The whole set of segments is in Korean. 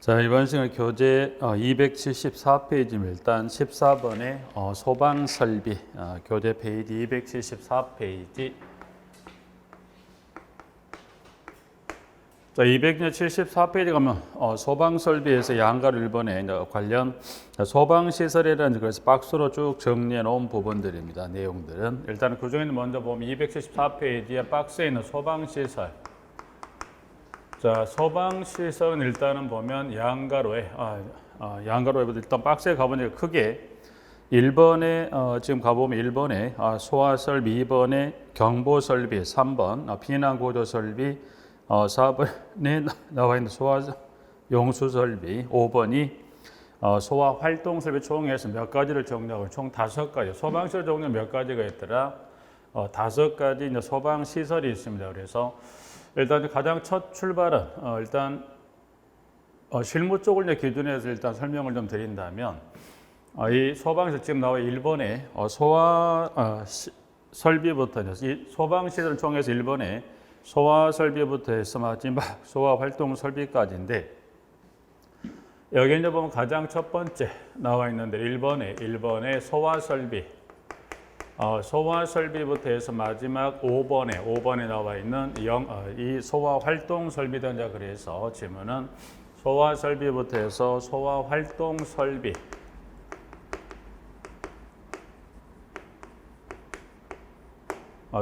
자, 이번 시간 교재 274페이지입니다. 일단 14번에 소방 설비 교재 페이지 274페이지. 자, 274페이지 가면 소방 설비에서 양가로 1번에 관련 소방 시설이라는 그래서 박스로 쭉 정리해 놓은 부분들입니다. 내용들은 일단 그 중에는 먼저 보면 274페이지에 박스에 있는 소방 시설. 자, 소방시설은 일단은 보면 양가로에, 양가로에 일단 박스에 가보니까 크게 1번에, 지금 가보면 1번에 소화설비, 2번에 경보설비, 3번 피난구조설비, 4번에 나와 있는 소화용수설비, 5번이 소화활동설비 총해서 몇 가지를 정리하고 총 5가지, 소방시설 종류 몇 가지가 있더라? 5가지 이제 소방시설이 있습니다. 그래서 일단 가장 첫 출발은 일단 실무 쪽을 이제 기준해서 일단 설명을 좀 드린다면 이 소방시설 지금 나와 1번에 소화 설비부터 이 소방시설 총에서 1번에 소화 설비부터 해서 마지막 소화 활동 설비까지인데 여기 이제 보면 가장 첫 번째 나와 있는데 1번에 소화 설비 소화 설비부터 해서 마지막 5번에 나와 있는 이 소화 활동 설비다. 그래서 지문은 소화 설비부터 해서 소화 활동 설비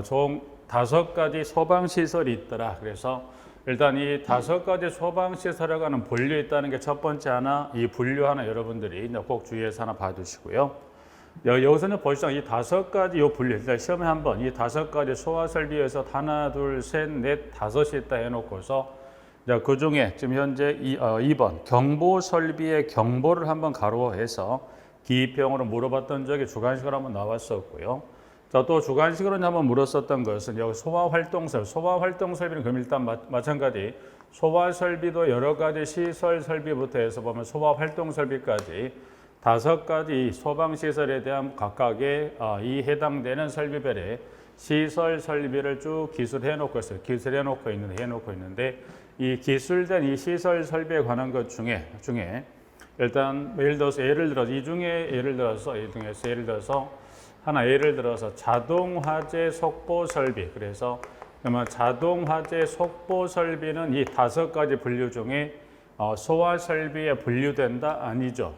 총 5가지 소방 시설이 있더라. 그래서 일단 이 5가지 소방 시설에 관한 분류 있다는 게 첫 번째 하나, 이 분류 하나 여러분들이 꼭 주의해서 하나 봐두시고요. 여기서는 보시죠. 이 5가지 요 분류, 일단 시험에 한번 이 5가지 소화 설비에서 하나, 둘, 셋, 넷, 5이 있다 해놓고서 그 중에 지금 현재 2번 경보 설비의 경보를 한번 가로해서 기입형으로 물어봤던 적이 주관식으로 한번 나왔었고요. 자, 또 주관식으로 한번 물었었던 것은 여기 소화활동 설비는 그럼 일단 마찬가지 소화 설비도 여러 가지 시설 설비부터 해서 보면 소화활동 설비까지 5가지 소방시설에 대한 각각의 이 해당되는 설비별의 시설 설비를 쭉 기술해 놓고 있어요. 기술해 놓고 있는데 이 기술된 이 시설 설비에 관한 것 중에 일단 예를 들어서 이 중에 예를 들어서 하나 예를 들어서 자동 화재 속보 설비. 그래서 그러면 자동 화재 속보 설비는 이 5가지 분류 중에 소화 설비에 분류된다? 아니죠.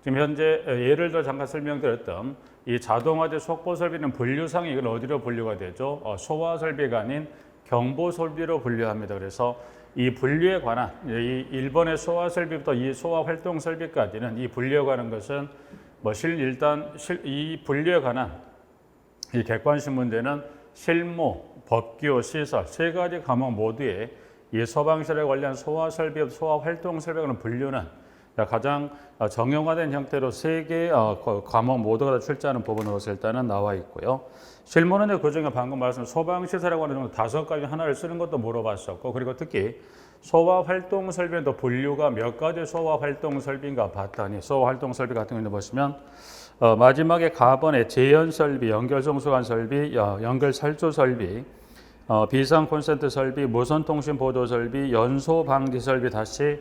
지금 현재 예를 들어 잠깐 설명드렸던 이 자동화재 속보 설비는 분류상이 이건 어디로 분류가 되죠? 소화 설비가 아닌 경보 설비로 분류합니다. 그래서 이 분류에 관한 이 1번의 소화 설비부터 이 소화 활동 설비까지는 이 분류에 관한 것은 이 분류에 관한 이 객관식 문제는 실무, 법규, 시설 3가지 과목 모두에 이 소방시설에 관련 소화 설비, 소화 활동 설비에 관한 분류는 가장 정형화된 형태로 3개 과목 모두가 다 출제하는 부분으로서 일단은 나와 있고요. 실무는 그중에 방금 말씀 소방시설에 관한 5가지 하나를 쓰는 것도 물어봤었고, 그리고 특히 소화활동 설비는 또 분류가 몇 가지 소화활동 설비인가 봤더니 소화활동 설비 같은 경우는 보시면 마지막에 가번에 재연설비, 연결송수관 설비, 연결살조 설비, 비상 콘센트 설비, 무선통신 보조 설비, 연소 방지 설비 다시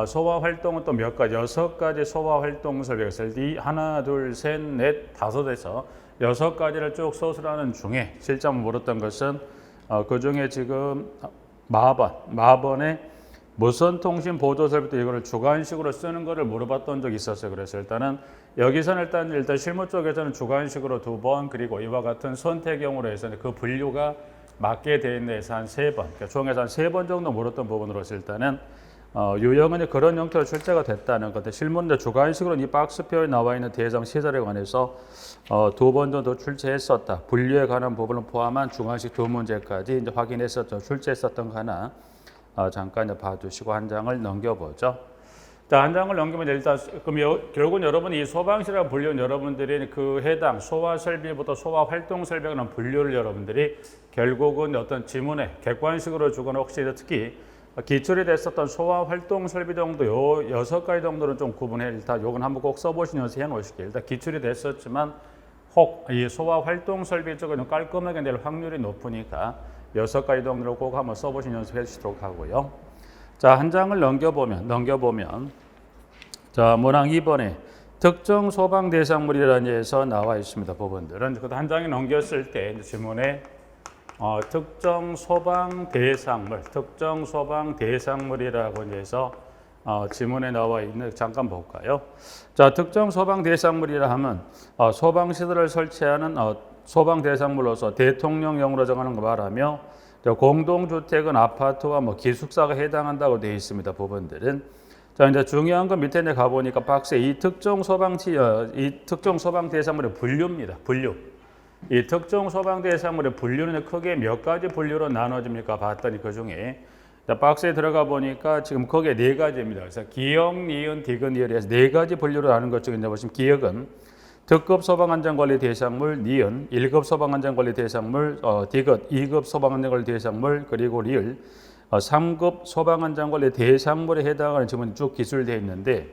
소화 활동은 또 몇 가지, 6가지 소화 활동 설비가 있어요. 이 하나, 둘, 셋, 넷, 5에서 6가지를 쭉 소술하는 중에 실제 한번 물었던 것은 그 중에 지금 마번에 무선통신 보조 설비도 이거를 주관식으로 쓰는 거를 물어봤던 적이 있었어요. 그래서 일단은 여기서는 일단 실무 쪽에서는 주관식으로 2번 그리고 이와 같은 선택형으로 해서 그 분류가 맞게 되어 있는 데서 한 3번, 그러니까 총에서 한 3번 정도 물었던 부분으로서 일단은 유형은 그런 형태로 출제가 됐다는 건데 실무는 주관식으로 이 박스표에 나와 있는 대상 시설에 관해서 2번 정도 출제했었다. 분류에 관한 부분을 포함한 주관식 2문제까지 이제 확인했었죠. 출제했었던 거 하나 잠깐 봐주시고 한 장을 넘겨보죠. 자, 한 장을 넘기면 일단 그럼 결국은 여러분이 이 소방시설이라고 분류는 여러분들이 그 해당 소화 설비부터 소화 활동 설비에 관한 분류를 여러분들이 결국은 어떤 지문에 객관식으로 주거나 혹시 특히 기출이 됐었던 소화 활동 설비 정도 요 6가지 정도는 좀 구분해 일단 요건 한번 꼭 써보시면서 해놓으실게요. 일단 기출이 됐었지만 혹 이 소화 활동 설비 쪽은 깔끔하게 낼 확률이 높으니까 6가지 정도를 꼭 한번 써보시면서 해주시도록 하고요. 자, 한 장을 넘겨보면 자, 문항 2번에 특정 소방 대상물이라는 예에서 나와 있습니다. 부분들은 한 장에 넘겼을 때 지문에 특정 소방 대상물이라고 해서 지문에 나와 있는 잠깐 볼까요? 자, 특정 소방 대상물이라 하면 소방 시설을 설치하는 소방 대상물로서 대통령령으로 정하는 거 말하며 공동주택은 아파트와 기숙사가 해당한다고 되어 있습니다. 부분들은 자, 이제 중요한 건 밑에 가 보니까 박스에 이 특정 소방 대상물의 분류입니다. 분류. 이 특정 소방 대상물의 분류는 크게 몇 가지 분류로 나눠집니까? 봤더니 그 중에 박스에 들어가 보니까 지금 거기에 네 가지입니다. 그래서 기역, 니은, 디귿, 니을에서 네 가지 분류로 나눈 것 중에 이제 보시면 기역은 특급 소방안전관리 대상물, 니은 1급 소방안전관리 대상물, 디귿 2급 소방안전관리 대상물, 그리고 리을 3급 소방안전관리 대상물에 해당하는 지문이 쭉 기술되어 있는데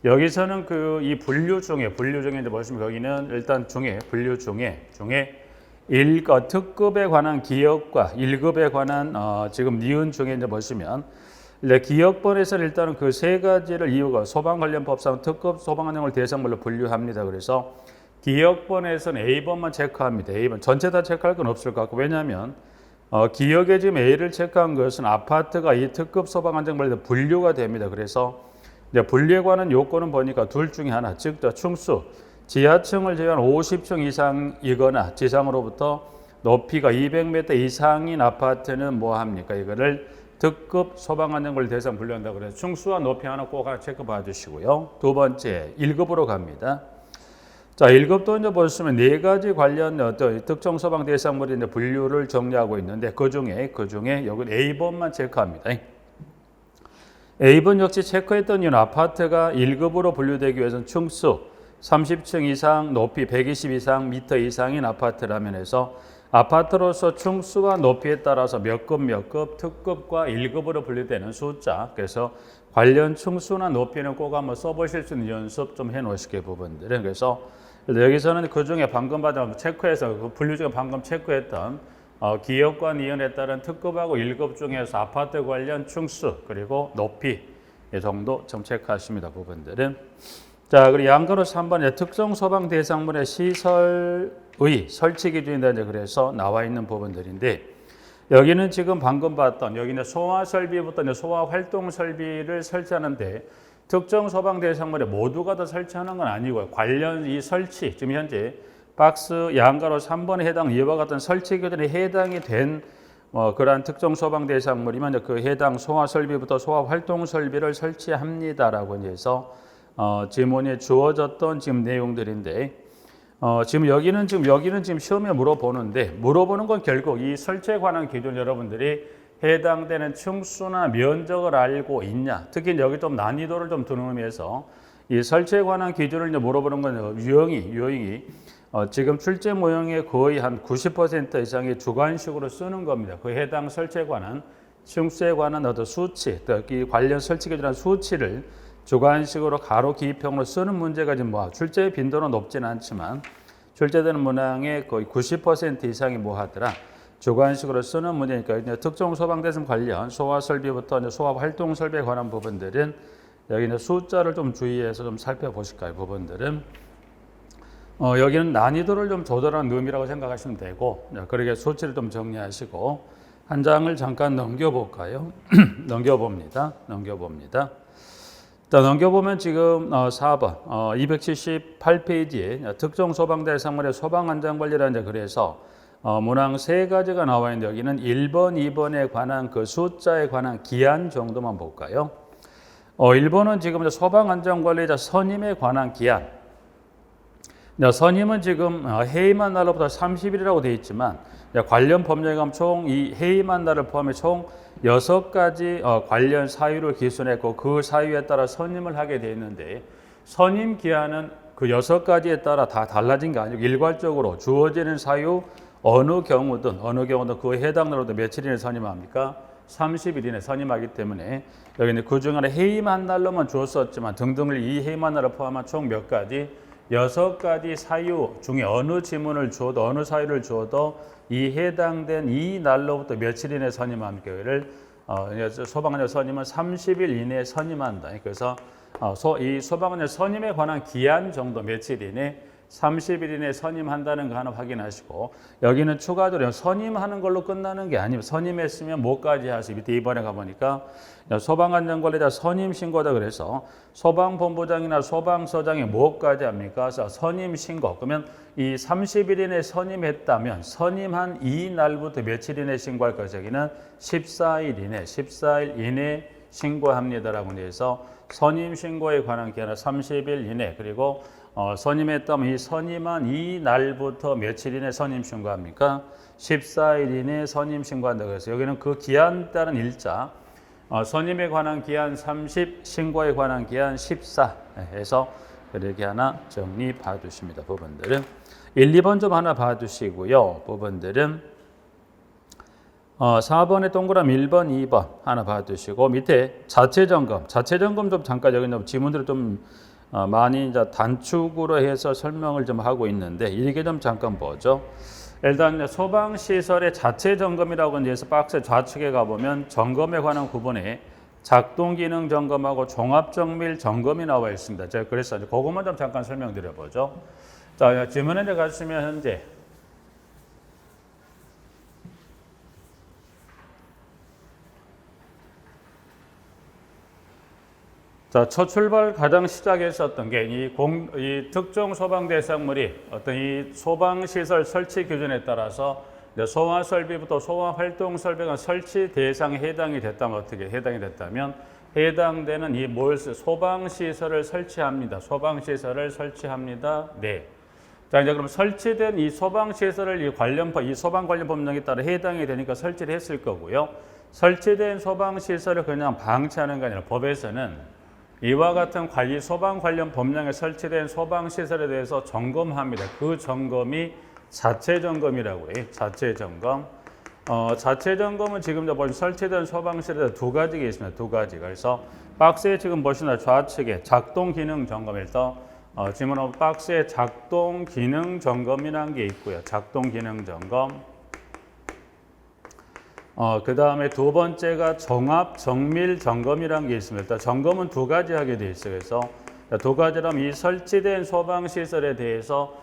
여기서는 이 분류 중에 이제 보시면 거기는 일단 분류 중에 특급에 관한 기역과 1급에 관한 지금 니은 중에 이제 보시면 기역본에서는 일단은 그 세 가지를 이유가 소방 관련 법상 특급 소방안전을 대상물로 분류합니다. 그래서 기역본에서는 A번만 체크합니다. A번 전체 다 체크할 건 없을 것 같고 왜냐하면 기역에 지금 A를 체크한 것은 아파트가 이 특급 소방안전관리로 분류가 됩니다. 그래서 이제 분류에 관한 요건은 보니까 둘 중에 하나, 즉 충수 지하층을 제외한 50층 이상이거나 지상으로부터 높이가 200m 이상인 아파트는 뭐 합니까? 이거를 특급 소방안전관리 대상 분류한다고 그래서 충수와 높이 하나 꼭 체크 봐주시고요. 두 번째 1급으로 갑니다. 자, 1급도 이제 보시면 네 가지 관련 특정 소방 대상물의 분류를 정리하고 있는데 그 중에 여기 A번만 체크합니다. A번 역시 체크했던 이유는 아파트가 1급으로 분류되기 위해서는 충수 30층 이상, 높이 120 이상, 미터 이상인 아파트라면 해서 아파트로서 충수와 높이에 따라서 몇 급, 특급과 1급으로 분류되는 숫자. 그래서 관련 충수나 높이는 꼭 한번 써보실 수 있는 연습 좀 해놓으시게 부분들은. 그래서 여기서는 그 중에 방금 받은 체크해서 그 분류 중에 방금 체크했던 기역과 니은에 따른 특급하고 1급 중에서 아파트 관련 충수 그리고 높이 이 정도 좀 체크하십니다. 부분들은. 자, 그리고 양가로 3번에 특정 소방 대상물의 시설의 설치 기준이다. 그래서 나와 있는 부분들인데 여기는 지금 방금 봤던 여기는 소화 설비부터 소화 활동 설비를 설치하는데 특정 소방 대상물에 모두가 다 설치하는 건 아니고요. 관련 이 설치 지금 현재 박스 양가로 3번에 해당 이와 같은 설치 기준에 해당이 된 그러한 특정 소방 대상물이면 그 해당 소화 설비부터 소화 활동 설비를 설치합니다라고 해서 지문에 주어졌던 지금 내용들인데 지금 여기는 시험에 물어보는 건 결국 이 설치에 관한 기준 여러분들이 해당되는 층수나 면적을 알고 있냐. 특히 여기 좀 난이도를 좀 두는 의미에서 이 설치에 관한 기준을 이제 물어보는 건 유형이 지금 출제 모형의 거의 한 90% 이상이 주관식으로 쓰는 겁니다. 그 해당 설치에 관한 층수에 관한 어떤 수치, 이 관련 설치 기준한 수치를 주관식으로 가로 기입형으로 쓰는 문제가 지금 출제 빈도는 높지는 않지만 출제되는 문항의 거의 90% 이상이 하더라. 주관식으로 쓰는 문제니까 특정 소방대상 관련 소화 설비부터 소화 활동 설비에 관한 부분들은 여기 숫자를 좀 주의해서 좀 살펴보실까요? 부분들은 여기는 난이도를 좀 조절하는 의미라고 생각하시면 되고 그렇게 수치를 좀 정리하시고 한 장을 잠깐 넘겨볼까요? 넘겨봅니다. 자, 넘겨보면 지금 4번 278페이지에 특정 소방대상물의 소방안전관리라는 그래서 문항 세 가지가 나와 있는데 여기는 1번, 2번에 관한 그 숫자에 관한 기한 정도만 볼까요? 1번은 지금 소방안전관리자 선임에 관한 기한. 선임은 지금 해임한 날로부터 30일이라고 되어 있지만 관련 법령에 가면 총 이 해임한 날을 포함해 총 6가지 관련 사유를 기준했고 그 사유에 따라 선임을 하게 되어 있는데 선임 기한은 그 6가지에 따라 다 달라진 게 아니고 일괄적으로 주어지는 사유 어느 경우든 그 해당 날로부터 며칠 이내 선임합니까? 30일 이내 선임하기 때문에 여기는 그중 하나 해임한 날로만 주었었지만 등등을 이 해임한 날을 포함한 총 몇 가지? 6가지 사유 중에 어느 지문을 주어도 어느 사유를 주어도 이 해당된 이 날로부터 며칠 이내 선임합니까? 이를 소방관절 선임은 30일 이내에 선임한다. 그래서 이 소방관절 선임에 관한 기한 정도 며칠 이내 30일 이내에 선임한다는 거 하나 확인하시고, 여기는 추가적으로 선임하는 걸로 끝나는 게 아니고 선임했으면 뭐까지 하시. 밑에 이번에 가보니까 소방안전관리자 선임 신고다. 그래서 소방본부장이나 소방서장이 뭐까지 합니까? 그래서 선임 신고. 그러면 이 30일 이내에 선임했다면 선임한 이 날부터 며칠 이내에 신고할 것이죠. 여기는 14일 이내 신고합니다라고 해서 선임 신고에 관한 기한은 30일 이내, 그리고 선임했다면 이 선임한 이 날부터 며칠 이내 선임 신고합니까? 14일 이내 선임 신고한다. 그래서 여기는 그 기한 따른 일자, 선임에 관한 기한 30, 신고에 관한 기한 14 해서 이렇게 하나 정리 봐주십니다. 부분들은 1, 2번 좀 하나 봐주시고요. 부분들은 4번에 동그라미 1번, 2번 하나 봐두시고, 밑에 자체 점검 좀 잠깐 여기 좀 지문들을 좀 많이 이제 단축으로 해서 설명을 좀 하고 있는데, 이게 좀 잠깐 보죠. 일단 소방시설의 자체 점검이라고 해서 박스 좌측에 가보면 점검에 관한 구분에 작동 기능 점검하고 종합 정밀 점검이 나와 있습니다. 제가 그래서 그것만 좀 잠깐 설명드려 보죠. 자, 지문에 가시면 현재 자, 첫 출발 가장 시작했었던 게 이 특정 소방 대상물이 어떤 이 소방시설 설치 기준에 따라서 소화 설비부터 소화 활동 설비가 설치 대상에 해당이 됐다면 어떻게 해당이 됐다면 해당되는 이 소방시설을 설치합니다. 소방시설을 설치합니다. 네. 자, 이제 그럼 설치된 이 소방시설을 이 소방 관련 법령에 따라 해당이 되니까 설치를 했을 거고요. 설치된 소방시설을 그냥 방치하는 게 아니라 법에서는 이와 같은 소방 관련 법령에 설치된 소방시설에 대해서 점검합니다. 그 점검이 자체 점검이라고 해요. 자체 점검. 자체 점검은 지금 보시면 설치된 소방시설에 두 가지가 있습니다. 두 가지가. 그래서 박스에 지금 보시면 좌측에 작동 기능 점검에서 지금 박스에 작동 기능 점검이라는 게 있고요. 작동 기능 점검. 그 다음에 두 번째가 종합 정밀 점검이라는 게 있습니다. 일단 점검은 두 가지 하게 돼 있어요. 그래서 두 가지라면 이 설치된 소방시설에 대해서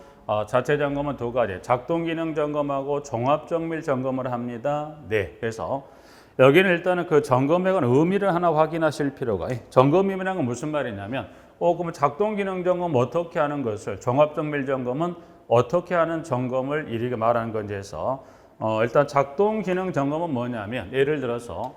자체 점검은 두 가지, 작동 기능 점검하고 종합 정밀 점검을 합니다. 네, 그래서 여기는 일단은 그 점검에 관한 의미를 하나 확인하실 필요가. 점검 의미라는 건 무슨 말이냐면, 그러면 작동 기능 점검 어떻게 하는 것을, 종합 정밀 점검은 어떻게 하는 점검을 이렇게 말하는 건지 해서. 일단 작동 기능 점검은 뭐냐면, 예를 들어서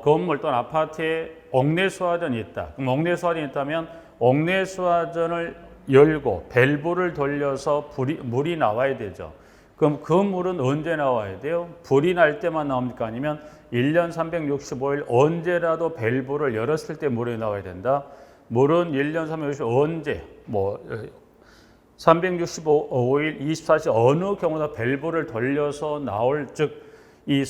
건물 또는 아파트에 옥내 수화전이 있다. 그럼 옥내 수화전이 있다면 옥내 수화전을 열고 밸브를 돌려서 물이 나와야 되죠. 그럼 그 물은 언제 나와야 돼요? 불이 날 때만 나옵니까? 아니면 1년 365일 언제라도 밸브를 열었을 때 물이 나와야 된다. 물은 1년 365일 언제 365일 24시간 어느 경우나 밸브를 돌려서 나올, 즉 이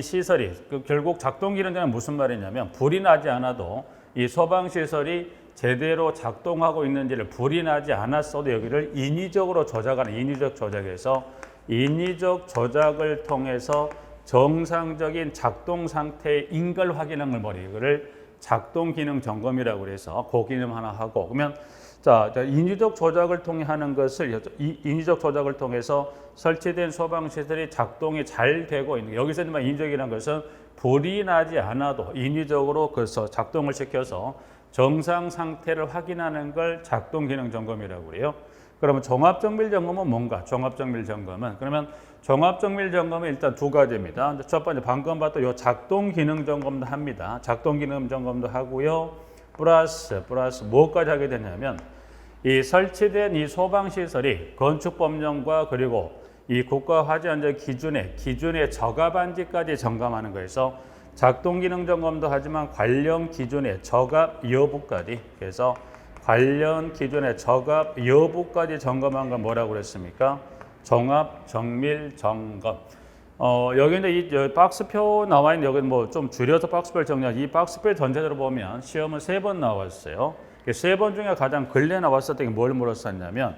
시설이 결국 작동 기능자는 무슨 말이냐면, 불이 나지 않아도 이 소방 시설이 제대로 작동하고 있는지를 불이 나지 않았어도 여기를 인위적으로 조작하는 인위적 조작에서 인위적 조작을 통해서 정상적인 작동 상태의 인걸 확인한 걸 이거를 작동 기능 점검이라고 해서 그 기능 하나 하고, 그러면 자, 인위적 조작을 통해 하는 것을 인위적 조작을 통해서 설치된 소방시설이 작동이 잘 되고 있는, 여기서 인위적이라는 것은 불이 나지 않아도 인위적으로 그래서 작동을 시켜서 정상 상태를 확인하는 걸 작동 기능 점검이라고 그래요. 그러면 종합 정밀 점검은 뭔가? 종합 정밀 점검은 그러면 종합 정밀 점검은 일단 두 가지입니다. 첫 번째 방금 봤던 요 작동 기능 점검도 합니다. 작동 기능 점검도 하고요. 플러스 뭐까지 하게 되냐면, 이 설치된 이 소방시설이 건축법령과 그리고 이 국가화재안전 기준에 적합한지까지 점검하는 거에서 작동 기능 점검도 하지만 관련 기준의 적합 여부까지, 그래서 관련 기준의 적합 여부까지 점검한 건 뭐라고 그랬습니까? 종합 정밀 점검. 여기는 이 박스표 나와 있는, 여기는 뭐 좀 줄여서 박스표를 정리한, 이 박스표 전체적으로 보면 시험은 3번 나왔어요. 3번 중에 가장 근래 나왔었던 게 뭘 물었었냐면,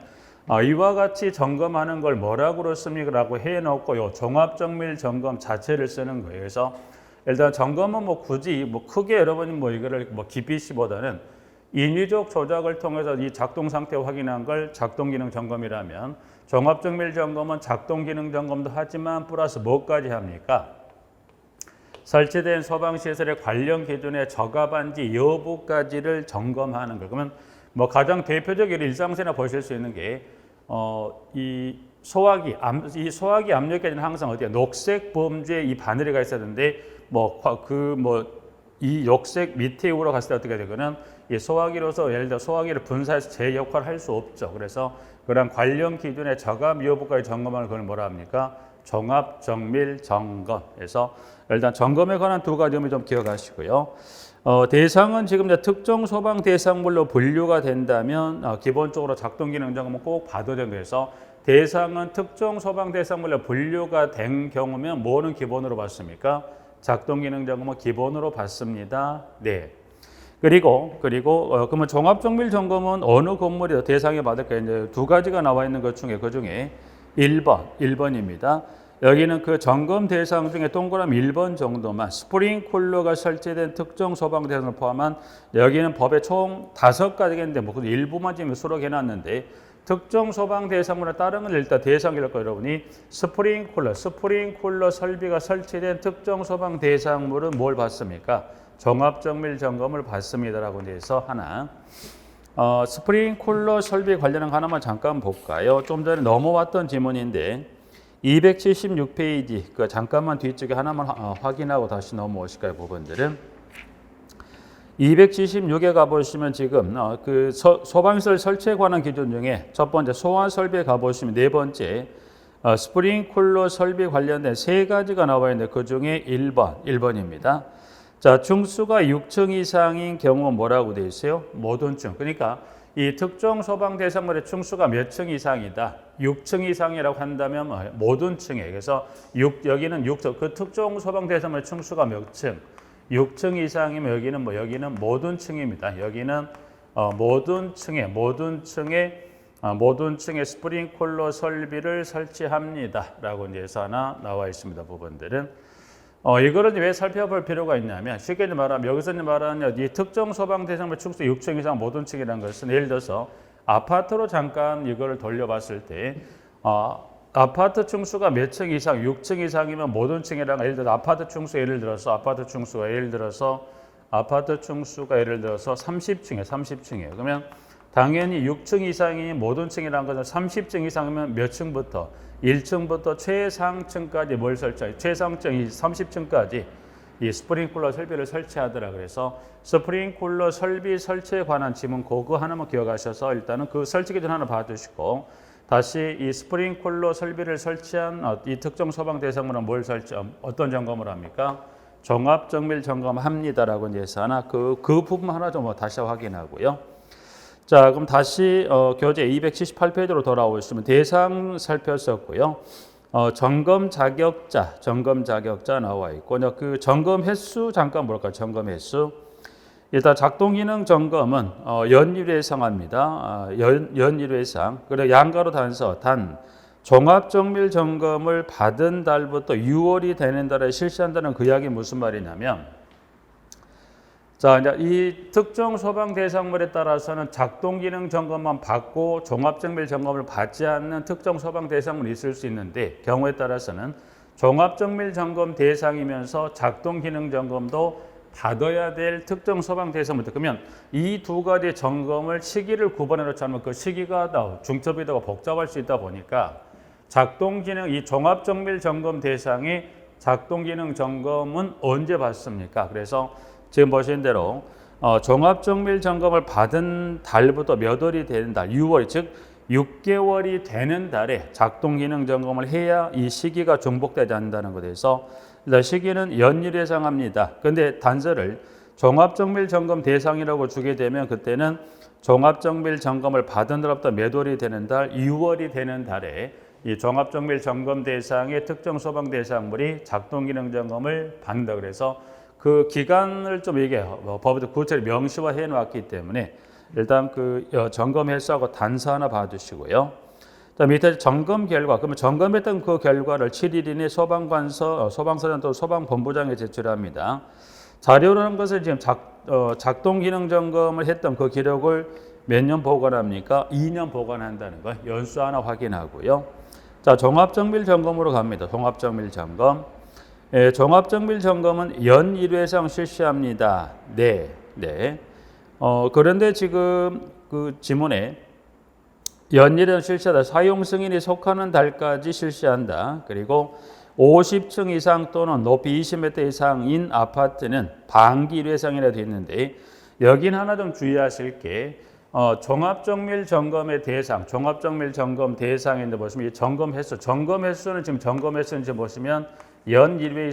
이와 같이 점검하는 걸 뭐라고 그랬습니까? 라고 해놓고 요 종합정밀 점검 자체를 쓰는 거예요. 그래서 일단 점검은 뭐 굳이 뭐 크게 여러분이 뭐 이거를 뭐 깊이 시보다는 인위적 조작을 통해서 이 작동 상태 확인한 걸 작동 기능 점검이라면 종합 정밀 점검은 작동 기능 점검도 하지만 플러스 뭐까지 합니까? 설치된 소방시설의 관련 기준에 적합한지 여부까지를 점검하는 거. 그러면 뭐 가장 대표적인 일상생활에 보실 수 있는 게 이 소화기 압력계는 항상 어디야? 녹색 범주에 이 바늘이 가 있어야 되는데 이 녹색 밑에 우러 갔을 때 어떻게 되거나 이 소화기로서 예를 들어 소화기를 분사해서 제 역할을 할 수 없죠. 그래서 그런 관련 기준에 적합 여부까지 점검하는 걸 뭐라 합니까? 종합 정밀 점검에서 일단 점검에 관한 두 가지 점을 좀 기억하시고요. 대상은 지금 이제 특정 소방 대상물로 분류가 된다면 기본적으로 작동 기능 점검은 꼭 받아야 된다 해서 대상은 특정 소방 대상물로 분류가 된 경우면 뭐는 기본으로 받습니까? 작동 기능 점검은 기본으로 받습니다. 네. 그리고 그러면 종합 정밀 점검은 어느 건물이 대상에 받을까? 이제 두 가지가 나와 있는 것 중에 그 중에 1번입니다. 여기는 그 점검 대상 중에 동그라미 1번 정도만 스프링쿨러가 설치된 특정 소방 대상을 포함한 여기는 법에 총 5가지가 있는데 뭐 일부만 지금 수록해 놨는데 특정 소방 대상물에 따르면 일단 대상이랄 거 여러분이 스프링쿨러 설비가 설치된 특정 소방 대상물은 뭘 받습니까? 종합정밀 점검을 받습니다라고 해서 하나. 스프링쿨러 설비 관련한 거 하나만 잠깐 볼까요? 좀 전에 넘어왔던 지문인데 276페이지 그 잠깐만 뒤쪽에 하나만 확인하고 다시 넘어오실까요? 부분들은 276에 가보시면 지금 그 소방시설 설치에 관한 기준 중에 첫 번째 소화 설비에 가보시면 네 번째 스프링쿨러 설비 관련된 세 가지가 나와 있는데 그 중에 1번입니다. 자, 중수가 6층 이상인 경우 뭐라고 되어 있어요? 모든 층. 그러니까 이 특정 소방 대상물의 층수가 몇 층 이상이다. 6층 이상이라고 한다면 모든 층에. 그래서 여기는 6층. 그 특정 소방 대상물의 층수가 몇 층? 6층 이상이면 여기는 모든 층입니다. 여기는 모든 층에 스프링쿨러 설비를 설치합니다라고 이제 하나 나와 있습니다. 부분들은. 이거를 왜 살펴볼 필요가 있냐면 쉽게 말하면 여기서 말하는 이 특정 소방 대상물 층수 6층 이상 모든 층이라는 것은 예를 들어서 아파트로 잠깐 이거를 돌려봤을 때 아파트 층수가 몇 층 이상 6층 이상이면 모든 층이라는 예를 들어서 아파트 층수가 예를 들어서 30층이에요. 그러면 당연히 6층 이상이 모든 층이라는 것은 30층 이상이면 몇 층부터 1층부터 최상층까지 뭘 설치하죠? 최상층이 30층까지 이 스프링쿨러 설비를 설치하더라. 그래서 스프링쿨러 설비 설치에 관한 지문 그거 하나만 기억하셔서 일단은 그 설치 기준 하나 봐두시고 다시 이 스프링쿨러 설비를 설치한 이 특정 소방 대상물은 어떤 점검을 합니까? 종합 정밀 점검합니다라고 이제 해서 하나 그 부분 하나 좀 다시 확인하고요. 자, 그럼 다시 교재 278페이지로 돌아오시면 대상 살폈었고요. 점검 자격자 나와 있고 그 점검 횟수 잠깐 볼까요? 점검 횟수. 일단 작동 기능 점검은 연일 예상합니다. 연일 예상. 그리고 양가로 단서 단 종합 정밀 점검을 받은 달부터 6월이 되는 달에 실시한다는 그 이야기 무슨 말이냐면 자, 이제 이 특정 소방 대상물에 따라서는 작동 기능 점검만 받고 종합 정밀 점검을 받지 않는 특정 소방 대상물이 있을 수 있는데 경우에 따라서는 종합 정밀 점검 대상이면서 작동 기능 점검도 받아야 될 특정 소방 대상물들. 그러면 이 두 가지 점검을 시기를 구분해 놓지 않으면 그 시기가 중첩이 되고 복잡할 수 있다 보니까 작동 기능 이 종합 정밀 점검 대상의 작동 기능 점검은 언제 받습니까? 그래서 지금 보신 대로 종합 정밀 점검을 받은 달부터 몇 월이 되는 달, 6월, 즉 6개월이 되는 달에 작동 기능 점검을 해야 이 시기가 중복되지 않는다는 것에서 시기는 연일 예상합니다. 그런데 단서를 종합 정밀 점검 대상이라고 주게 되면 그때는 종합 정밀 점검을 받은 달부터 몇 월이 되는 달, 6월이 되는 달에 이 종합 정밀 점검 대상의 특정 소방 대상물이 작동 기능 점검을 받는다. 그래서 그 기간을 좀 이게 법에도 구체적으로 명시화해 놓았기 때문에 일단 그 점검 횟수하고 단서 하나 봐주시고요. 자, 밑에 점검 결과, 그러면 점검했던 그 결과를 7일 이내 소방서장 또 소방본부장에 제출합니다. 자료라는 것을 지금 작동 기능 점검을 했던 그 기록을 몇 년 보관합니까? 2년 보관한다는 거 연수 하나 확인하고요. 자, 종합정밀 점검으로 갑니다. 종합정밀 점검. 종합정밀 점검은 연 1회 실시합니다. 네. 그런데 지금 그 지문에 연일은 실시하다. 사용 승인이 속하는 달까지 실시한다. 그리고 50층 이상 또는 높이 20m 이상인 아파트는 반기 1회상이라 되어 있는데 여긴 하나 좀 주의하실 게 종합정밀 점검의 대상, 종합정밀 점검 대상인데 보시면 이 점검 횟수는 지금 점검 횟수는 지금 보시면 연 1회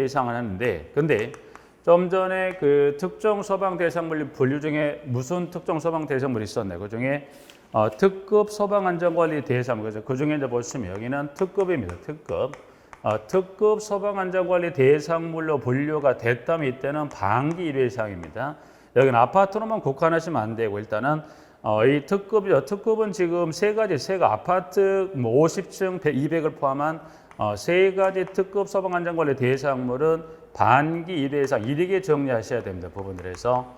이상을 하는데 근데 좀 전에 그 특정 소방 대상물 분류 중에 무슨 특정 소방 대상물이 있었나요? 그 중에 특급 소방안전관리 대상, 그 중에 이제 보시면 여기는 특급입니다. 특급 소방안전관리 대상물로 분류가 됐다면 이때는 반기 1회 이상입니다. 여기는 아파트로만 국한하시면 안 되고 일단은 이 특급은 지금 세 가지 아파트 50층 200을 포함한 세 가지 특급 소방안전관리 대상물은 반기 1회 이상 이렇게 정리하셔야 됩니다. 부분들에서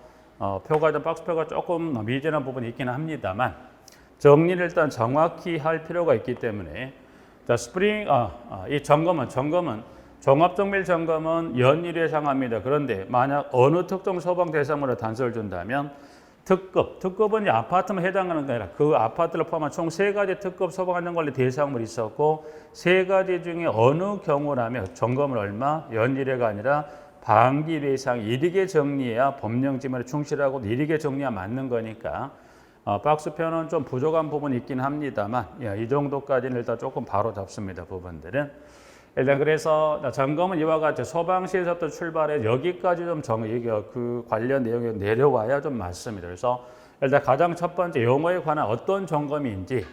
박스표가 조금 미진한 부분이 있기는 합니다만 정리를 일단 정확히 할 필요가 있기 때문에 자 이 점검은 종합정밀 점검은 연 1회 상합니다. 그런데 만약 어느 특정 소방 대상물에 단서를 준다면 특급은 아파트만 해당하는 게 아니라 그 아파트를 포함한 총 세 가지 특급 소방안전관리 대상물이 있었고 세 가지 중에 어느 경우라면 점검을 얼마? 연 1회가 아니라 반기 1회 이상 이렇게 정리해야 법령 지문에 충실하고 이렇게 정리해야 맞는 거니까 박스표는 좀 부족한 부분이 있긴 합니다만 이 정도까지는 일단 조금 바로 잡습니다. 부분들은 일단 그래서 점검은 이와 같이 소방시에서부터 출발해 여기까지 좀 그 관련 내용이 내려와야 좀 맞습니다. 그래서 일단 가장 첫 번째 용어에 관한 어떤 점검인지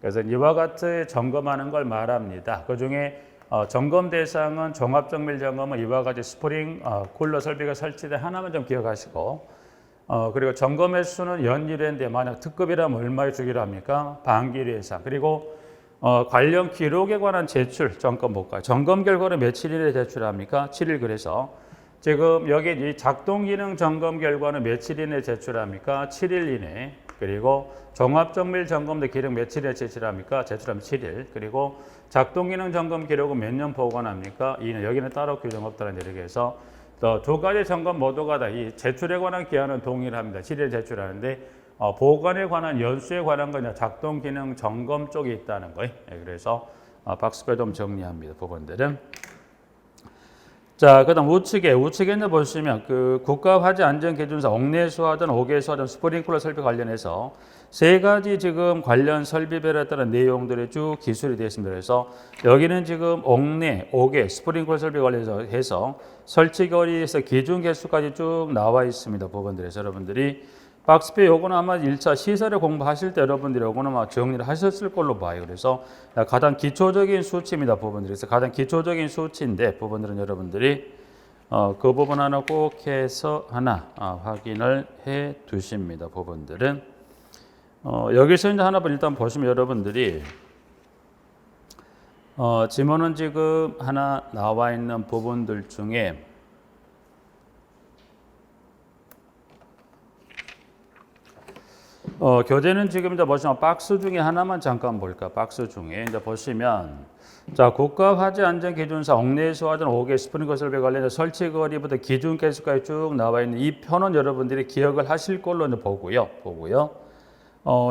그래서 이와 같이 점검하는 걸 말합니다. 그 중에 점검 대상은 종합정밀 점검은 이와 같이 스프링 쿨러 설비가 설치된 하나만 좀 기억하시고 그리고 점검 횟수는 연 1회인데 만약 특급이라면 얼마에 주기로 합니까? 반기 1회 이상. 그리고 관련 기록에 관한 제출 점검 볼까요? 점검 결과를 며칠 이내에 제출합니까? 7일. 그래서 지금 여기 이 작동 기능 점검 결과는 며칠 이내에 제출합니까? 7일 이내. 그리고 종합정밀 점검도 기록 며칠에 제출합니까? 제출하면 7일. 그리고 작동 기능 점검 기록은 몇 년 보관합니까? 2년. 여기는 따로 규정 없다는 얘기를 해서 두 가지 점검 모두가 다 이 제출에 관한 기한은 동일합니다. 7일 제출하는데 보관에 관한 연수에 관한 건 작동 기능 점검 쪽에 있다는 거예요. 그래서 박스표 좀 정리합니다. 부분들은. 자, 그다음 우측에 보시면 그 국가화재안전기준사 옥내수화전, 5개수화전, 스프링클러 설비 관련해서 세 가지 지금 관련 설비별에 따른 내용들이 쭉 기술이 되어 있습니다. 그래서 여기는 지금 옥내, 5개, 스프링클러 설비 관련해서 해서 설치 거리에서 기준 개수까지 쭉 나와 있습니다. 부분들에서 여러분들이 박스표 요거는 아마 1차 시설을 공부하실 때 여러분들이 요거는 아마 정리를 하셨을 걸로 봐요. 그래서 가장 기초적인 수치입니다. 부분들에서 가장 기초적인 수치인데 부분들은 여러분들이 그 부분 하나 꼭 해서 하나 확인을 해 두십니다. 부분들은 여기서 이제 하나 일단 보시면 여러분들이 지문은 지금 하나 나와 있는 부분들 중에 교재는 지금 이제 보시면 박스 중에 하나만 잠깐 볼까? 박스 중에 이제 보시면 자 국가화재안전기준사 옥내수화전 5개 스프링클러 설비 관련해서 설치 거리부터 기준 개수까지 쭉 나와 있는 이 표는 여러분들이 기억을 하실 걸로 이제 보고요.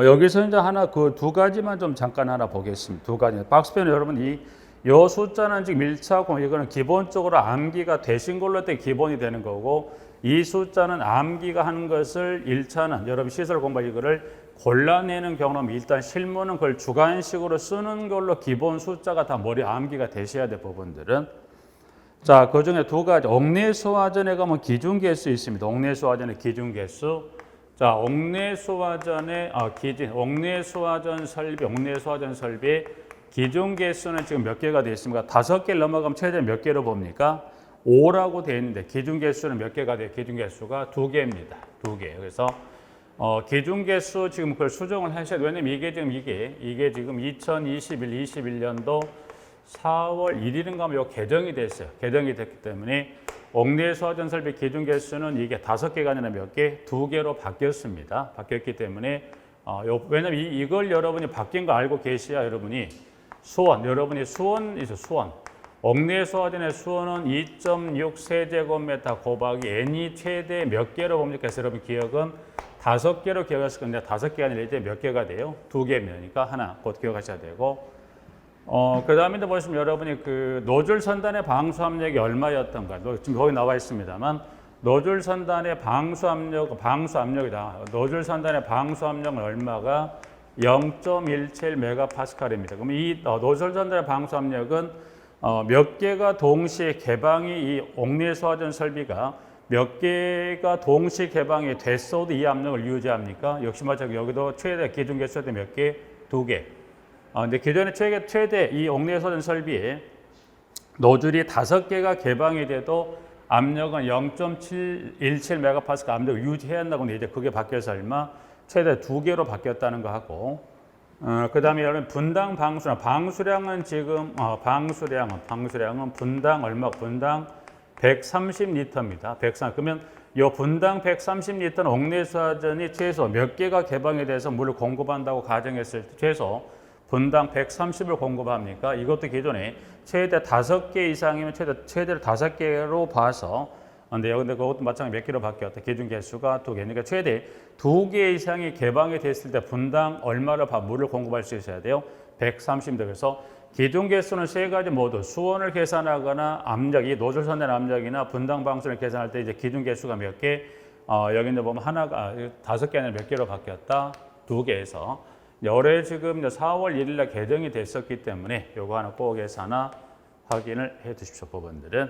여기서 이제 하나 그 두 가지만 좀 잠깐 하나 보겠습니다. 두 가지. 박스표는 여러분 요 숫자는 지금 1차고 이거는 기본적으로 암기가 되신 걸로 때 기본이 되는 거고 이 숫자는 암기가 하는 것을 1차는 여러분 시설 공부 이거를 골라내는 경우는 일단 실무는 그걸 주관식으로 쓰는 걸로 기본 숫자가 다 머리 암기가 되셔야 될 부분들은 자, 그 중에 두 가지 옥내수화전에 가면 기준 개수 있습니다. 옥내수화전의 기준 개수 자, 옥내수화전의 옥내수화전 설비 기준 개수는 지금 몇 개가 되어 있습니까? 5개를 넘어가면 최대 몇 개로 봅니까? 5라고 되어 있는데 기준 개수는 몇 개가 돼요? 기준 개수가 2개입니다. 2개. 그래서 기준 개수 지금 그걸 수정을 하셔야 돼요. 왜냐면 이게 지금 2021년도 4월 1일인가 요 개정이 됐어요. 개정이 됐기 때문에 옥내 소화전 설비 기준 개수는 이게 5개가 아니라 몇 개? 2개로 바뀌었습니다. 바뀌었기 때문에 왜냐면 이걸 여러분이 바뀐 거 알고 계셔야 여러분이 여러분이 수원. 옥내 소화전의 수원은 2.6 세제곱미터 곱하기 n이 최대 몇 개로 봅니까? 그래서 여러분 기억은 5개로 기억하실 건데 5개가 아니라 이제 몇 개가 돼요? 2개면이니까 하나 곧 기억하셔야 되고 그 다음에 보시면 여러분이 그 노즐 선단의 방수 압력이 얼마였던가 지금 거기 나와 있습니다만 노즐 선단의 방수 압력이다. 노즐 선단의 방수 압력은 얼마가 0.17메가파스칼입니다. 그럼 이 노즐 선단의 방수 압력은 몇 개가 동시에 개방이 이 옥내 소화전 설비가 몇 개가 동시 개방이 됐어도 이 압력을 유지합니까? 역시 마찬가지로 여기도 최대 기준 개수대 몇 개? 2개. 근데 기존의 최대 이 옥내 소화전 설비에 노즐이 5개가 개방이 돼도 압력은 0.17메가파스칼 압력을 유지해야 한다고 하는데 이제 그게 바뀌어서 얼마? 최대 2개로 바뀌었다는 거 하고 그 다음에 여러분 분당 방수량은 지금 방수량은 분당 얼마? 분당 130리터입니다. 그러면 이 분당 130리터는 옥내 소화전이 최소 몇 개가 개방이 돼서 물을 공급한다고 가정했을 때 최소 분당 130을 공급합니까? 이것도 기존에 최대 5개 이상이면 최대로 5개로 봐서 근데 그것도 마찬가지로 몇 개로 바뀌었다. 기준 개수가 2개. 그러니까 최대 2개 이상이 개방이 됐을 때 분당 얼마를 물을 공급할 수 있어야 돼요? 130m. 그래서 기준 개수는 3가지 모두 수온을 계산하거나 압력, 이 노즐 선단 압력이나 분당 방수를 계산할 때 이제 기준 개수가 몇 개? 여기 이제 보면 하나가 5개 아니라 몇 개로 바뀌었다? 2개에서. 올해 지금 4월 1일 날 개정이 됐었기 때문에 요거 하나 꼭 해서 하나 확인을 해 두십시오, 부분들은.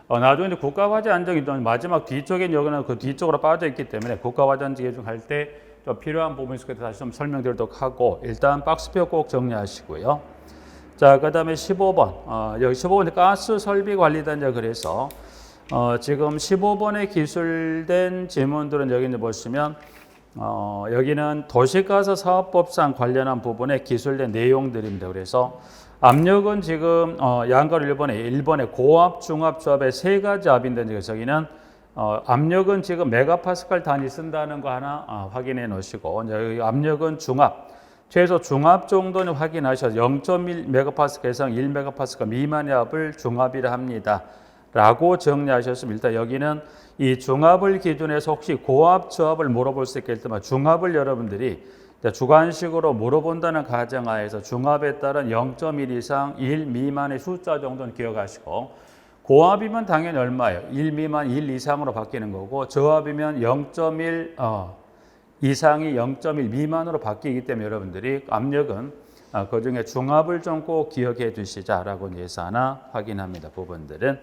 나중에 이제 국가화재 안정이 마지막 뒤쪽에 여기는 그 뒤쪽으로 빠져 있기 때문에 국가화재 안정 예정할 때 좀 필요한 부분이 있을 때 다시 좀 설명드리도록 하고 일단 박스표 꼭 정리하시고요. 자, 그 다음에 15번. 여기 15번 가스 설비 관리단자 그래서 지금 15번에 기술된 질문들은 여기 이제 보시면 여기는 도시가스 사업법상 관련한 부분에 기술된 내용들입니다. 그래서 압력은 지금 양가로 1번에 고압, 중압, 조합의 3가지 압인데 저기는 압력은 지금 메가파스칼 단위 쓴다는 거 하나 확인해 놓으시고 여기 압력은 중압, 최소 중압 정도는 확인하셔서 0.1 메가파스칼 이상 1 메가파스칼 미만의 압을 중압이라 합니다. 라고 정리하셨으면 일단 여기는 이 중압을 기준해서 혹시 고압, 저압을 물어볼 수 있기 때문에 중압을 여러분들이 주관식으로 물어본다는 가정하에서 중압에 따른 0.1 이상 1 미만의 숫자 정도는 기억하시고 고압이면 당연히 얼마예요? 1 미만 1 이상으로 바뀌는 거고 저압이면 0.1 이상이 0.1 미만으로 바뀌기 때문에 여러분들이 압력은 그중에 중압을 좀 꼭 기억해 주시자라고 예서 하나 확인합니다. 부분들은.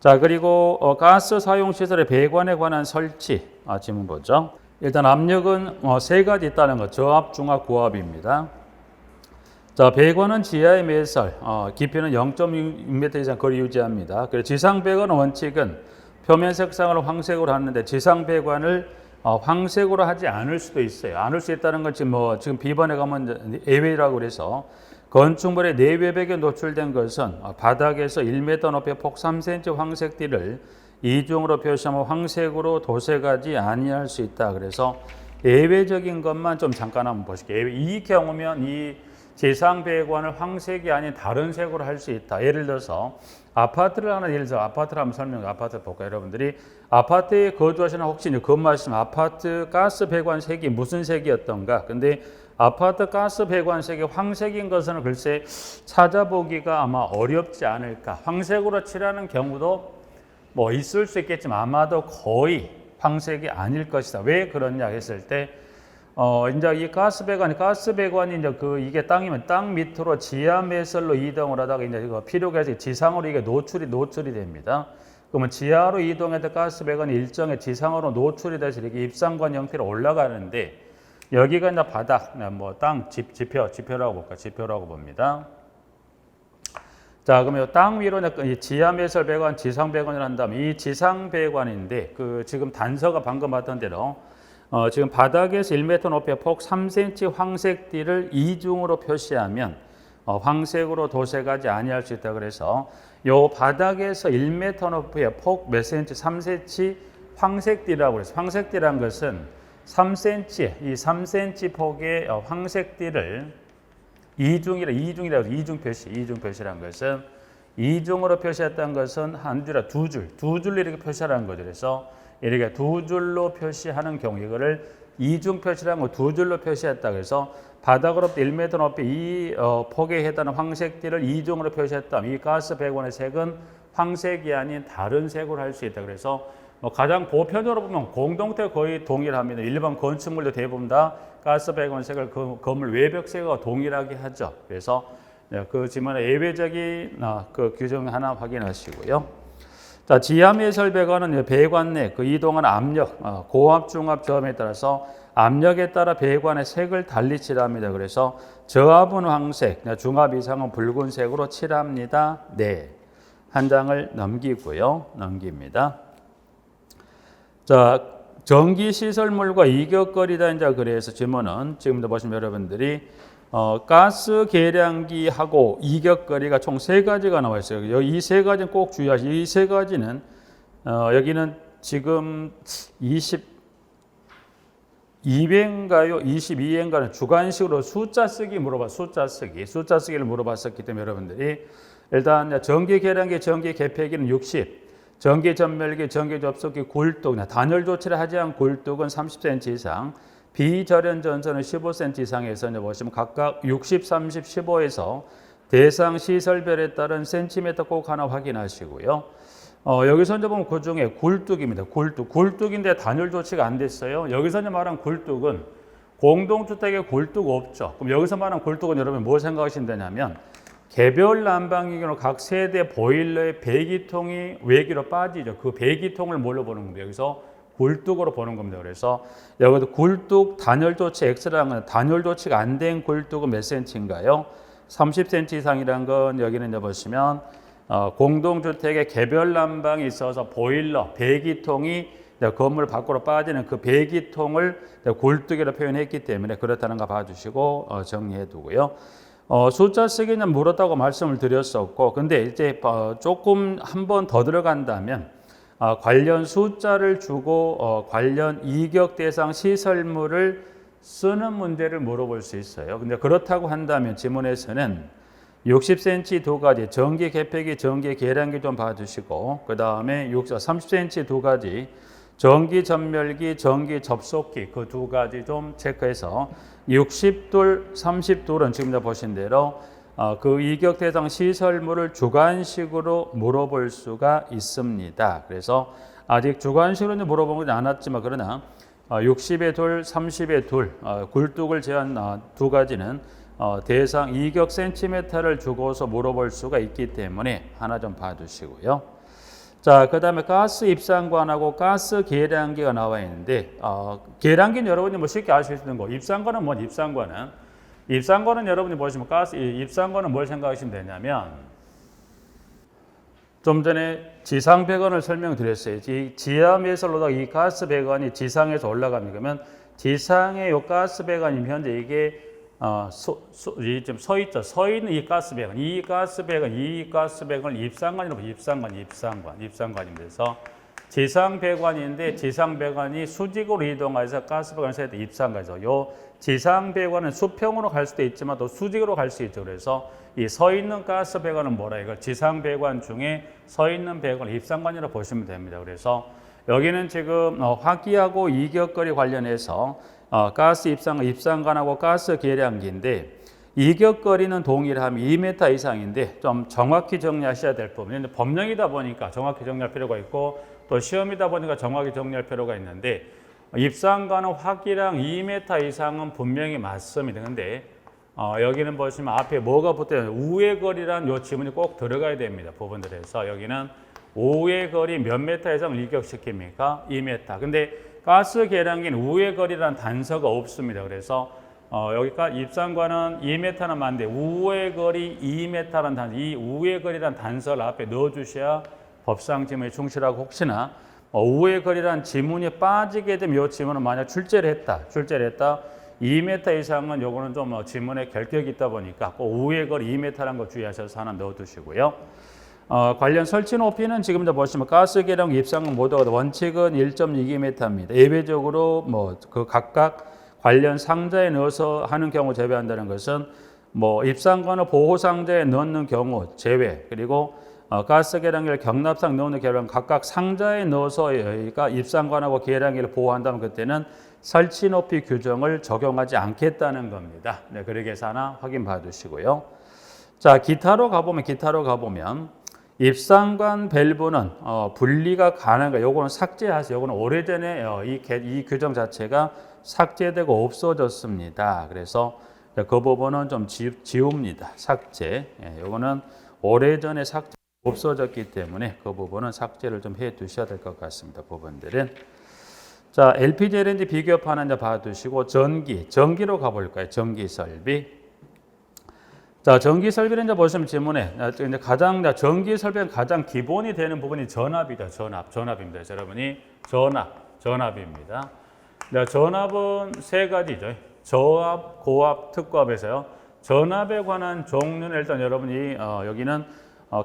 자, 그리고 가스 사용 시설의 배관에 관한 설치 질문 보죠. 일단 압력은 3가지 있다는 거. 저압, 중압, 고압입니다. 자, 배관은 지하의 매설, 깊이는 0.6m 이상 거리 유지합니다. 그리고 지상 배관의 원칙은 표면 색상을 황색으로 하는데 지상 배관을 황색으로 하지 않을 수도 있어요. 않을 수 있다는 건 지금 B번에 가면 예외라고 그래서 건축물의 내외벽에 노출된 것은 바닥에서 1m 높이 폭 3cm 황색 띠를 이중으로 표시하면 황색으로 도색하지 아니할 수 있다. 그래서 예외적인 것만 좀 잠깐 한번 보실게요. 이 경우면 이 지상 배관을 황색이 아닌 다른 색으로 할 수 있다. 예를 들어서 아파트를 아파트를 한번 설명해 아파트 볼까요? 여러분들이 아파트에 거주하시는 혹시 근무하시는 아파트 가스 배관 색이 무슨 색이었던가? 근데 아파트 가스 배관 색이 황색인 것은 글쎄 찾아보기가 아마 어렵지 않을까. 황색으로 칠하는 경우도 있을 수 있겠지만 아마도 거의 황색이 아닐 것이다. 왜 그러냐 했을 때 이제 이 가스 배관이 이제 이게 땅이면 땅 밑으로 지하 매설로 이동을 하다가 이제 이거 필요가 해서 지상으로 이게 노출이 됩니다. 그러면 지하로 이동해서 가스 배관이 일정의 지상으로 노출이 돼서 이렇게 입상관 형태로 올라가는데 여기가 이제 바닥, 땅 지표라고 볼까? 지표라고 봅니다. 자, 그러면 땅 위로 이 지하 매설 배관, 지상 배관을 한다면 이 지상 배관인데 지금 단서가 방금 봤던 대로 지금 바닥에서 1m 높이의 폭 3cm 황색띠를 이중으로 표시하면 황색으로 도색하지 아니할 수 있다. 그래서 요 바닥에서 1m 높이의 폭 몇 cm? 3cm 황색띠라고 그래서 황색띠란 것은 3cm, 이 3cm 폭의 황색띠를 이중 표시란 것은 이중으로 표시했던 것은 한 줄에 두 줄로 이렇게 표시하는 거죠. 그래서 이렇게 두 줄로 표시하는 경우 이거를 이중 표시라는 거 두 줄로 표시했다. 그래서 바닥으로부터 1m 높이 이 폭에 해당하는 황색띠를 이중으로 표시했다면 이 가스 배관의 색은 황색이 아닌 다른 색으로 할 수 있다. 그래서 가장 보편적으로 보면 공동태 거의 동일합니다. 일반 건축물도 대부분 다 가스 배관 색을 건물 외벽색과 동일하게 하죠. 그래서 그 지만의 예외적인 그 규정 하나 확인하시고요. 자, 지하미해설 배관은 배관 내 그 이동하는 압력, 고압, 중압, 저압에 따라서 압력에 따라 배관의 색을 달리 칠합니다. 그래서 저압은 황색, 중압 이상은 붉은색으로 칠합니다. 네, 한 장을 넘깁니다. 자, 전기시설물과 이격거리다 이제 그래서 질문은 지금도 보시면 여러분들이 가스 계량기하고 이격거리가 총 세 가지가 나와 있어요. 이 세 가지는 꼭 주의하시고 이 세 가지는 여기는 지금 22회인가요? 22회인가는 주관식으로 숫자 쓰기를 물어봤었기 때문에 여러분들이 일단 전기 계량기, 전기 개폐기는 60, 전기 전멸기, 전기 접속기, 굴뚝, 단열 조치를 하지 않은 굴뚝은 30cm 이상, 비절연 전선은 15cm 이상에서 보시면 각각 60, 30, 15에서 대상 시설별에 따른 센티미터 꼭 하나 확인하시고요. 여기서 이제 보면 그 중에 굴뚝입니다. 굴뚝인데 단열 조치가 안 됐어요. 여기서 이제 말한 굴뚝은 공동주택에 굴뚝 없죠. 그럼 여기서 말한 굴뚝은 여러분 뭘 생각하시면 되냐면 개별 난방기로 각 세대 보일러의 배기통이 외기로 빠지죠. 그 배기통을 뭘로 보는 겁니다. 여기서 굴뚝으로 보는 겁니다. 그래서 여기도 굴뚝 단열 조치 X라는 건 단열 조치가 안 된 굴뚝은 몇 cm인가요? 30cm 이상이라는 건 여기는 이제 보시면 공동주택의 개별 난방이 있어서 보일러 배기통이 건물 밖으로 빠지는 그 배기통을 굴뚝이라고 표현했기 때문에 그렇다는 거 봐주시고 정리해 두고요. 숫자 쓰기는 물었다고 말씀을 드렸었고, 근데 이제 조금 한 번 더 들어간다면 관련 숫자를 주고 관련 이격 대상 시설물을 쓰는 문제를 물어볼 수 있어요. 근데 그렇다고 한다면 지문에서는 60cm 두 가지, 전기 개폐기, 전기 계량기 좀 봐주시고, 그 다음에 30cm 두 가지, 전기 전멸기, 전기 접속기 그 두 가지 좀 체크해서 60돌, 30돌은 지금 보신 대로 그 이격 대상 시설물을 주관식으로 물어볼 수가 있습니다. 그래서 아직 주관식으로는 물어보지 않았지만 그러나 60의 돌, 30의 돌, 굴뚝을 제한 두 가지는 대상 이격 센티미터를 주고서 물어볼 수가 있기 때문에 하나 좀 봐주시고요. 자, 그 다음에 가스 입상관하고 가스 계량기가 나와 있는데, 계량기는 여러분이 뭐 쉽게 아실 수 있는 거. 입상관은 뭐 입상관은 여러분이 보시면 입상관은 뭘 생각하시면 되냐면, 좀 전에 지상 배관을 설명드렸어요. 지하미해설로다가 이 가스 배관이 지상에서 올라갑니다. 그러면 지상에 이 가스 배관이 현재 이게 지금 서 있죠. 서 있는 이 가스 배관, 이 가스 배관을 입상관이라고 입상관입니다. 그래서 지상 배관인데 지상 배관이 수직으로 이동해서 가스 배관을 세대 입상관이죠. 요 지상 배관은 수평으로 갈 수도 있지만 또 수직으로 갈 수 있죠. 그래서 이 서 있는 가스 배관은 뭐라 이거 지상 배관 중에 서 있는 배관을 입상관이라고 보시면 됩니다. 그래서 여기는 지금 화기하고 이격거리 관련해서 가스 입상관하고 가스 계량기인데 이격거리는 동일하면 2m 이상인데 좀 정확히 정리하셔야 될 부분인데 법령이다 보니까 정확히 정리할 필요가 있고 또 시험이다 보니까 정확히 정리할 필요가 있는데 입상관은 화기랑 2m 이상은 분명히 맞습니다. 근데 여기는 보시면 앞에 뭐가 붙어요? 우회 거리란 요 지문이 꼭 들어가야 됩니다. 부분들에서 여기는 우회 거리 몇 m 이상을 이격시킵니까? 2m. 근데 가스 계량기는 우회 거리라는 단서가 없습니다. 그래서 여기가 입상관은 2m는 맞는데 우회 거리 2m라는 단서, 이 우회 거리라는 단서를 앞에 넣어주셔야 법상 지문에 충실하고 혹시나 우회 거리란 지문이 빠지게 되면 이 지문은 만약 출제를 했다. 2m 이상은 요거는 좀 지문에 결격이 있다 보니까 꼭 우회 거리 2m라는 거 주의하셔서 하나 넣어두시고요. 관련 설치 높이는 지금 보시면 가스 계량 입상은 모두 원칙은 1.2m입니다. 예외적으로 뭐 그 각각 관련 상자에 넣어서 하는 경우 제외한다는 것은 뭐 입상관을 보호 상자에 넣는 경우 제외, 그리고 가스 계량기를 경납상 넣는 경우는 각각 상자에 넣어서 여기가 입상관하고 계량기를 보호한다면 그때는 설치 높이 규정을 적용하지 않겠다는 겁니다. 네, 그러기 위해서 하나 확인 봐두시고요. 자, 기타로 가보면 입상관 밸브는 분리가 가능한가? 요거는 삭제하세요. 요거는 오래전에 이 규정 자체가 삭제되고 없어졌습니다. 그래서 그 부분은 좀 지웁니다. 삭제. 요거는 오래전에 삭제 없어졌기 때문에 그 부분은 삭제를 좀 해 두셔야 될 것 같습니다. 부분들은. 자, LPG, LNG 비교표 하나 이제 봐두시고 전기로 가볼까요? 전기 설비. 자, 전기 설비는 이제 보시면 지문에 이제 전기 설비는 가장 기본이 되는 부분이 전압이죠. 전압입니다. 여러분이 전압입니다. 네, 전압은 세 가지죠. 저압, 고압, 특고압에서요. 전압에 관한 종류는 일단 여러분이 여기는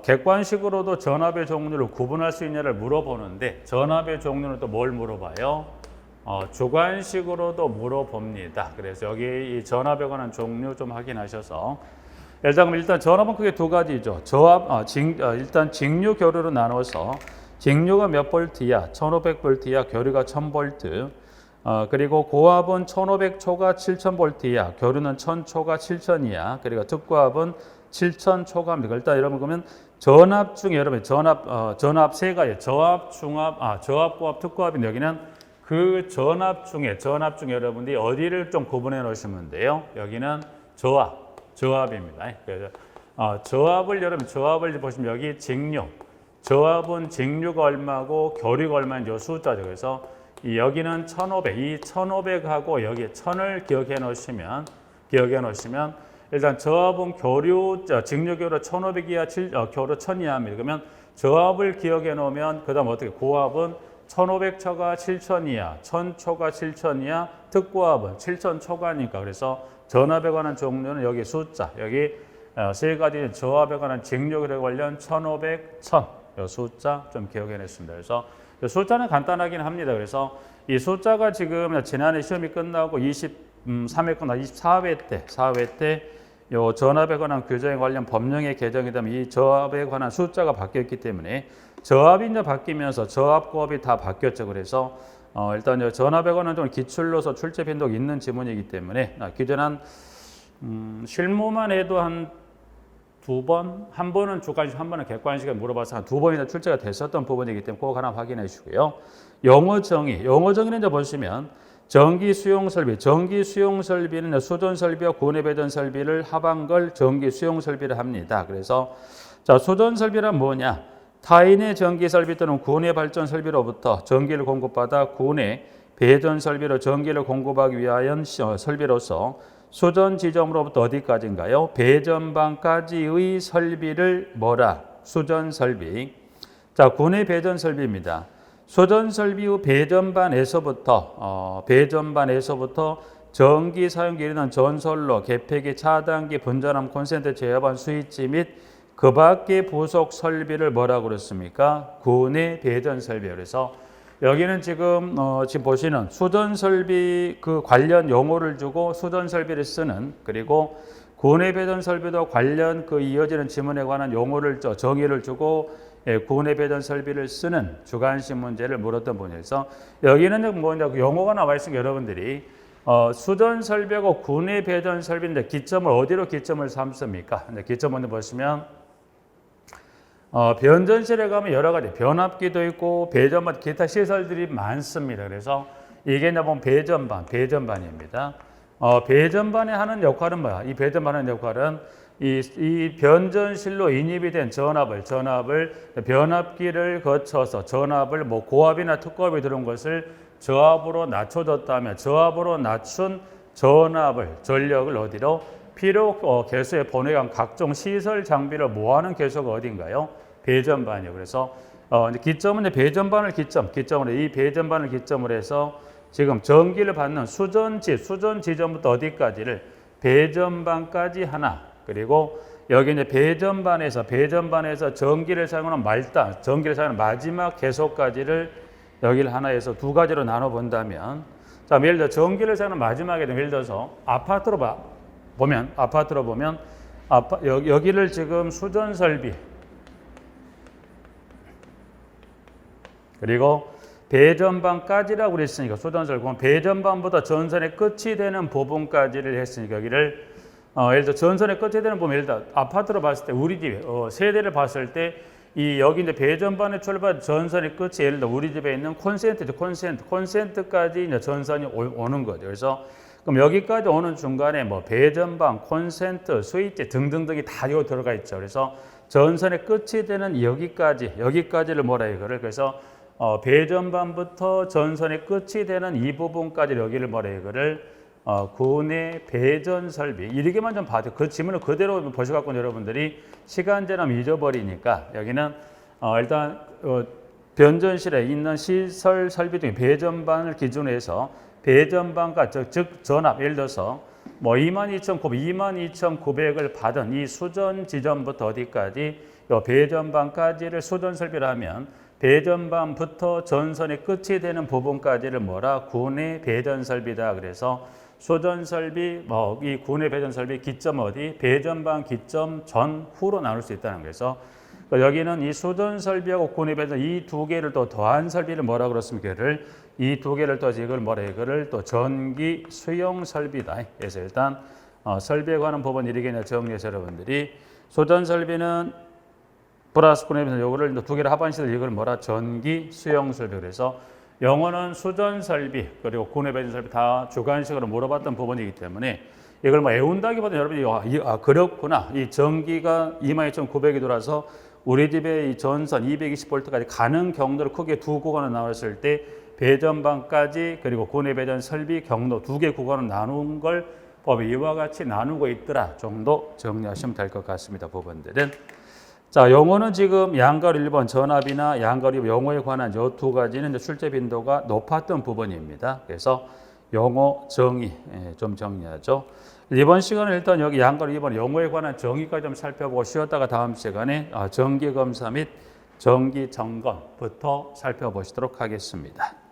객관식으로도 전압의 종류를 구분할 수 있냐를 물어보는데 전압의 종류는 또 뭘 물어봐요? 주관식으로도 물어봅니다. 그래서 여기 이 전압에 관한 종류 좀 확인하셔서 일단 전압은 크게 두 가지죠. 일단 직류 교류로 나눠서 직류가 몇 볼트야? 1500볼트야. 교류가 1000볼트. 그리고 고압은 1500초가 7000볼트야. 교류는 1000초가 7000이야. 그리고 특고압은 7000초가입니다. 일단 여러분 그러면 전압 중에 여러분 전압 세 가지. 저압, 저압, 고압, 특고압인데 여기는 그 전압 중에 여러분들이 어디를 좀 구분해 놓으시면 돼요. 여기는 저압입니다. 그래서 저압을 보시면 여기 직류. 저압은 직류가 얼마고 교류가 얼마인지 요 숫자죠. 그래서 여기는 1500, 이 1500하고 여기 1000을 기억해 놓으시면 일단 저압은 직류 교류 1500이야, 교류 1000이야 합니다. 그러면 저압을 기억해 놓으면 그다음 어떻게 고압은 1500초가 7000이야, 1000초가 7000이야, 특고압은 7000초가니까 그래서 전압에 관한 종류는 여기 숫자, 여기 세 가지 저압에 관한 직류에 관련 1500, 1000, 이 숫자 좀 기억해 냈습니다. 그래서 이 숫자는 간단하긴 합니다. 그래서 이 숫자가 지금 지난해 시험이 끝나고 23회 끝나 4회 때 요 전압에 관한 규정에 관련 법령의 개정이 되면 이 저압에 관한 숫자가 바뀌었기 때문에 저압이 이제 바뀌면서 저압, 고압이 다 바뀌었죠. 그래서 일단 전압에 관한 좀 기출로서 출제 빈도가 있는 지문이기 때문에 기존 실무만 해도 한 두 번, 한 번은 주관식, 한 번은 객관식에 물어봐서 한 두 번이나 출제가 됐었던 부분이기 때문에 꼭 하나 확인해 주시고요. 용어 정의는 이제 보시면 전기 수용 설비는 수전 설비와 구내 배전 설비를 합한 걸 전기 수용 설비를 합니다. 그래서 자, 수전 설비란 뭐냐? 타인의 전기 설비 또는 구내 발전 설비로부터 전기를 공급받아 구내 배전 설비로 전기를 공급하기 위한 설비로서 수전 지점으로부터 어디까지인가요? 배전방까지의 설비를 뭐라? 수전 설비. 자, 구내 배전 설비입니다. 수전 설비의 배전반에서부터 전기 사용기 이르는 전선로, 개폐기, 차단기, 분전함, 콘센트, 제어반, 스위치 및 그 밖의 부속 설비를 뭐라고 그랬습니까? 구내 배전 설비. 그래서 여기는 지금 보시는 수전 설비 그 관련 용어를 주고 수전 설비를 쓰는, 그리고 구내 배전 설비도 관련 그 이어지는 지문에 관한 용어를 정의를 주고 구내 배전 설비를 쓰는 주관식 문제를 물었던 분이어서 여기는 뭐냐 용어가 나와 있으니까 여러분들이 수전 설비하고 구내 배전 설비인데 기점을 어디로 기점을 삼습니까? 기점 먼저 보시면 변전실에 가면 여러 가지 변압기도 있고 배전반 기타 시설들이 많습니다. 그래서 이게 이제 보면 배전반입니다. 배전반에 하는 역할은 뭐야? 이 배전반의 역할은 이 변전실로 인입이 된 전압을 변압기를 거쳐서 전압을 뭐 고압이나 특고압이 들어온 것을 저압으로 낮춰줬다면 저압으로 낮춘 전력을 어디로 필요 개수에 보내간 각종 시설 장비를 모아놓은 개수가 어딘가요? 배전반이요. 그래서 이제 기점은 이제 배전반을 기점으로 이 배전반을 기점으로 해서 지금 전기를 받는 수전 지점부터 어디까지를 배전반까지 하나, 그리고 여기 이제 배전반에서 전기를 사용하는 말단, 전기를 사용하는 마지막 계속까지를 여기를 하나에서 두 가지로 나눠 본다면, 자, 예를 들어 전기를 사용하는 마지막에 예를 들어서 아파트로 보면 여기를 지금 수전 설비, 그리고 배전반까지라고 그랬으니까 수전 설비, 배전반보다 전선의 끝이 되는 부분까지를 했으니까 여기를 예를 들어 전선의 끝에 되는 부분, 예를 들어 아파트로 봤을 때 우리 집 세대를 봤을 때 이 여기 이제 배전반에 출발 전선의 끝이 예를 들어 우리 집에 있는 콘센트까지 이제 전선이 오는 거죠. 그래서 그럼 여기까지 오는 중간에 뭐 배전반, 콘센트, 스위치 등등등이 다 이거 들어가 있죠. 그래서 전선의 끝이 되는 여기까지를 뭐라 이거를, 그래서 배전반부터 전선의 끝이 되는 이 부분까지 여기를 뭐라 이거를 구내 배전 설비, 이렇게만 좀 봐도 그 지문을 그대로 보셔갖고 여러분들이 시간 지나면 잊어버리니까 여기는 일단 변전실에 있는 시설 설비 중에 배전반을 기준으로 해서 배전반과 즉 전압, 예를 들어서 뭐 22,900을 받은 이 수전 지점부터 어디까지 요 배전반까지를 수전 설비를 하면 배전반부터 전선의 끝이 되는 부분까지를 뭐라 구내 배전 설비다. 그래서 수전 설비, 이 구내 배전 설비 기점 어디? 배전반 기점 전후로 나눌 수 있다는 거예요. 그래서 여기는 이 수전 설비하고 구내 배전 이 두 개를 또 더한 설비를 뭐라 그렇습니까? 이 두 개를 또 이걸 뭐라 이거를 또 전기 수용 설비다. 그래서 일단 설비에 관한 부분 이렇게 정리해서 여러분들이 수전 설비는 플러스 구내 배전 요거를 두 개를 합한시들 이걸 뭐라 전기 수용 설비. 그래서 영어는 수전 설비 그리고 구내 배전 설비 다 주관식으로 물어봤던 부분이기 때문에 이걸 뭐 외운다기보다 여러분이 그렇구나, 이 전기가 22,900이 돌아서 우리 집에 이 전선 220V까지 가는 경로를 크게 두 구간을 나눴을 때 배전반까지 그리고 구내 배전 설비 경로 두 개 구간을 나눈 걸 법이 이와 같이 나누고 있더라 정도 정리하시면 될 것 같습니다. 부분들은. 자, 용어는 지금 양가로 1번 전압이나 양가로 2번 용어에 관한 이 두 가지는 이제 출제 빈도가 높았던 부분입니다. 그래서 용어 정의 좀 정리하죠. 이번 시간은 일단 여기 양가로 2번 용어에 관한 정의까지 좀 살펴보고 쉬었다가 다음 시간에 정기 검사 및 정기 점검부터 살펴보시도록 하겠습니다.